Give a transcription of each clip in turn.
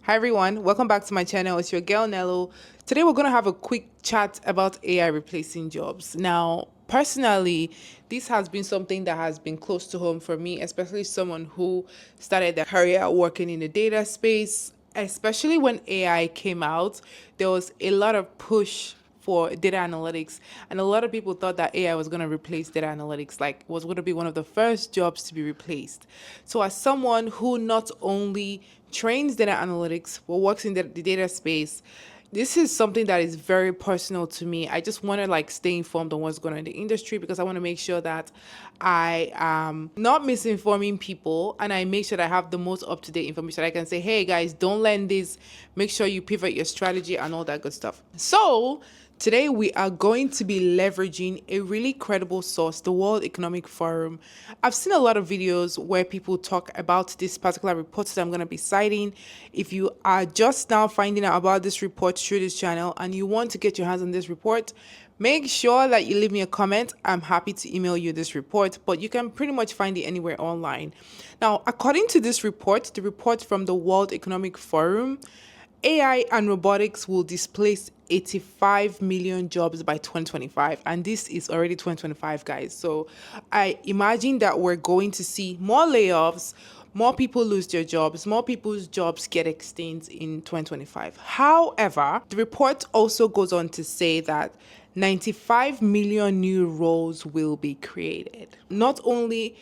Hi everyone, welcome back to my channel. It's your girl Nello. Today we're going to have a quick chat about AI replacing jobs. Now, personally, this has been something that has been close to home for me, especially someone who started their career working in the data space. Especially when AI came out, there was a lot of push for data analytics, and a lot of people thought that AI was going to replace data analytics, like was going to be one of the first jobs to be replaced. So as someone who not only trains data analytics but works in the data space, this is something that is very personal to me. I just want to stay informed on what's going on in the industry because I want to make sure that I am not misinforming people, and I make sure that I have the most up-to-date information. I can say, hey guys, don't learn this, make sure you pivot your strategy and all that good stuff. So today we are going to be leveraging a really credible source, the World Economic Forum. I've seen a lot of videos where people talk about this particular report that I'm going to be citing. If you are just now finding out about this report through this channel and you want to get your hands on this report, make sure that you leave me a comment. I'm happy to email you this report, but you can pretty much find it anywhere online. Now, according to this report, the report from the World Economic Forum, AI and robotics will displace 85 million jobs by 2025. And this is already 2025, guys. So I imagine that we're going to see more layoffs, more people lose their jobs, more people's jobs get extinct in 2025. However, the report also goes on to say that 95 million new roles will be created. Not only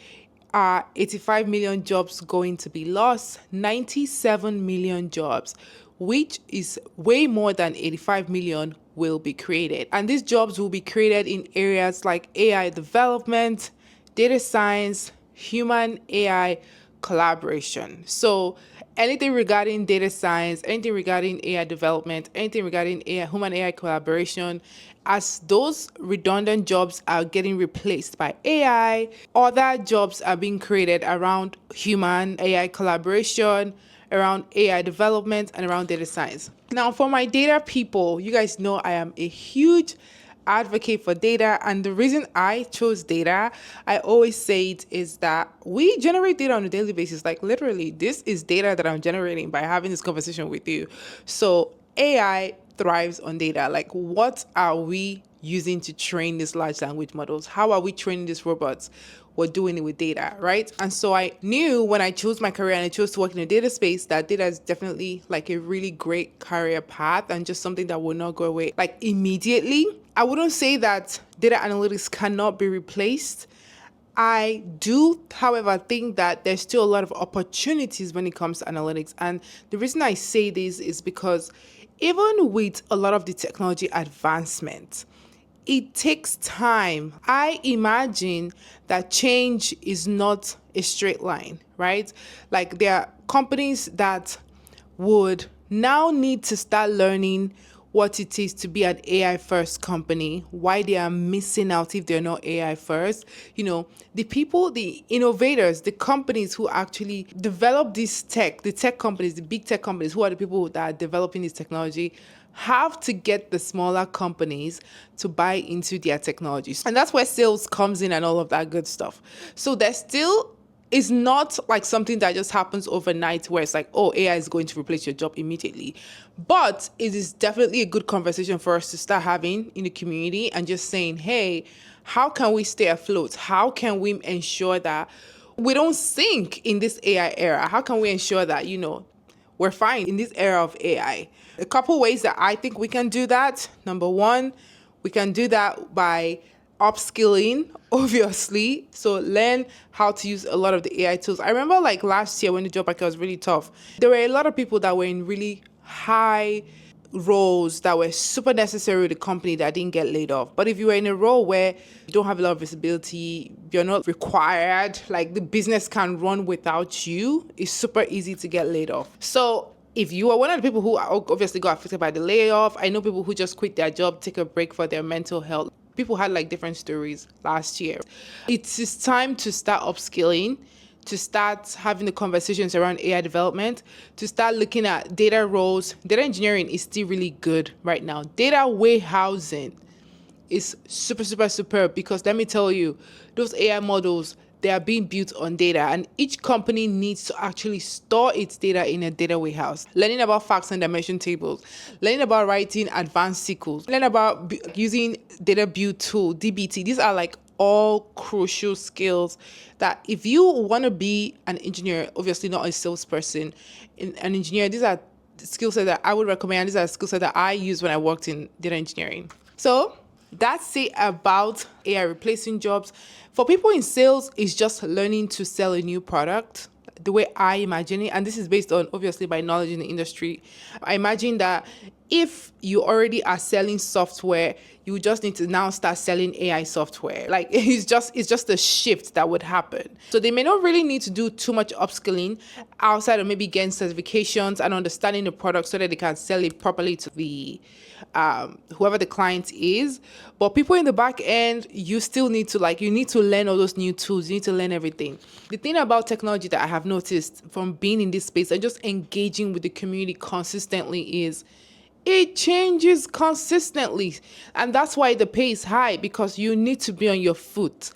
are 85 million jobs going to be lost, 97 million jobs, which is way more than 85 million, will be created. And these jobs will be created in areas like AI development, data science, human AI collaboration. So anything regarding data science, anything regarding AI development, anything regarding AI, human AI collaboration, as those redundant jobs are getting replaced by AI, other jobs are being created around human AI collaboration, around AI development, and around data science. Now, for my data people, you guys know I am a huge advocate for data, and the reason I chose data, I always say it, is that we generate data on a daily basis. Like literally, this is data that I'm generating by having this conversation with you. So AI thrives on data. Like, what are we using to train these large language models? How are we training these robots? We're doing it with data, right? And so I knew when I chose my career and I chose to work in the data space that data is definitely like a really great career path and just something that will not go away like immediately. I wouldn't say that data analytics cannot be replaced. I do, however, think that there's still a lot of opportunities when it comes to analytics. And the reason I say this is because even with a lot of the technology advancement, it takes time. I imagine that change is not a straight line, right? Like there are companies that would now need to start learning what it is to be an AI first company, why they are missing out if they're not AI first. You know, the people, the innovators, the companies who actually develop this tech, the tech companies, the big tech companies, who are the people that are developing this technology, have to get the smaller companies to buy into their technologies. And that's where sales comes in and all of that good stuff. So there's still is not like something that just happens overnight where it's like, oh, AI is going to replace your job immediately. But it is definitely a good conversation for us to start having in the community and just saying, hey, how can we stay afloat? How can we ensure that we don't sink in this AI era? How can we ensure that, we're fine in this era of AI? A couple ways that I think we can do that. Number one, we can do that by upskilling, obviously. So learn how to use a lot of the AI tools. I remember like last year when the job market was really tough, there were a lot of people that were in really high roles that were super necessary with the company that didn't get laid off. But if you were in a role where you don't have a lot of visibility, you're not required, like the business can run without you, it's super easy to get laid off. So if you are one of the people who obviously got affected by the layoff, I know people who just quit their job, take a break for their mental health. People had like different stories last year. It is time to start upskilling, to start having the conversations around AI development, to start looking at data roles. Data engineering is still really good right now. Data warehousing is super, super superb because let me tell you, those AI models, they are being built on data, and each company needs to actually store its data in a data warehouse. Learning about facts and dimension tables, learning about writing advanced SQLs, learning about using data build tool, DBT. These are like all crucial skills that if you want to be an engineer, obviously not a salesperson, an engineer, these are skill set that I would recommend. These are skill set that I use when I worked in data engineering. So that's it about AI replacing jobs. For people in sales, it's just learning to sell a new product, the way I imagine it. And this is based on obviously my knowledge in the industry. I imagine that if you already are selling software, you just need to now start selling AI software. Like it's just a shift that would happen. So they may not really need to do too much upskilling outside of maybe getting certifications and understanding the product so that they can sell it properly to the whoever the client is. But people in the back end, you still need to you need to learn all those new tools. You need to learn everything. The thing about technology that I have noticed from being in this space and just engaging with the community consistently is it changes consistently. And that's why the pay is high, because you need to be on your foot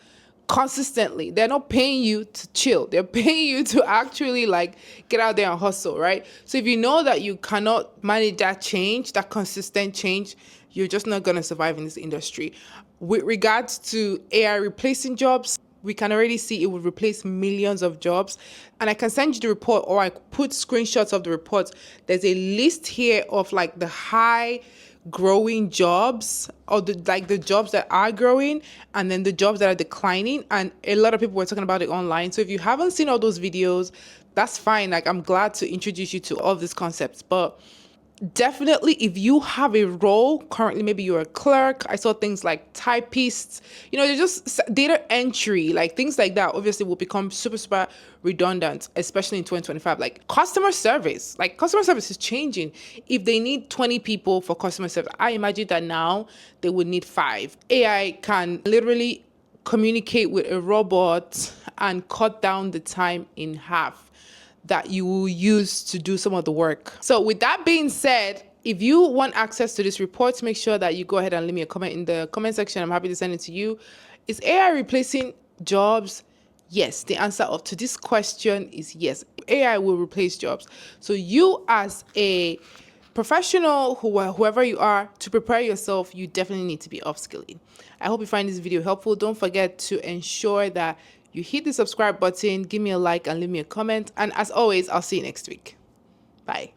consistently. They're not paying you to chill. They're paying you to actually get out there and hustle, right? So if you know that you cannot manage that change, that consistent change, you're just not going to survive in this industry. With regards to AI replacing jobs, we can already see it would replace millions of jobs. And I can send you the report, or I put screenshots of the report. There's a list here of the high growing jobs, or the jobs that are growing, and then the jobs that are declining. And a lot of people were talking about it online. So if you haven't seen all those videos, that's fine. I'm glad to introduce you to all these concepts. But definitely, if you have a role currently, maybe you're a clerk, I saw things like typists, they're just data entry, things like that obviously will become super redundant, especially in 2025. Customer service is changing. If they need 20 people for customer service, I imagine that now they would need 5. AI can literally communicate with a robot and cut down the time in half that you will use to do some of the work. So with that being said, if you want access to this report, make sure that you go ahead and leave me a comment in the comment section. I'm happy to send it to you. Is AI replacing jobs? Yes. The answer to this question is yes. AI will replace jobs. So you, as a professional, whoever you are, to prepare yourself, you definitely need to be upskilling. I hope you find this video helpful. Don't forget to ensure that you hit the subscribe button, give me a like, and leave me a comment. And as always, I'll see you next week. Bye.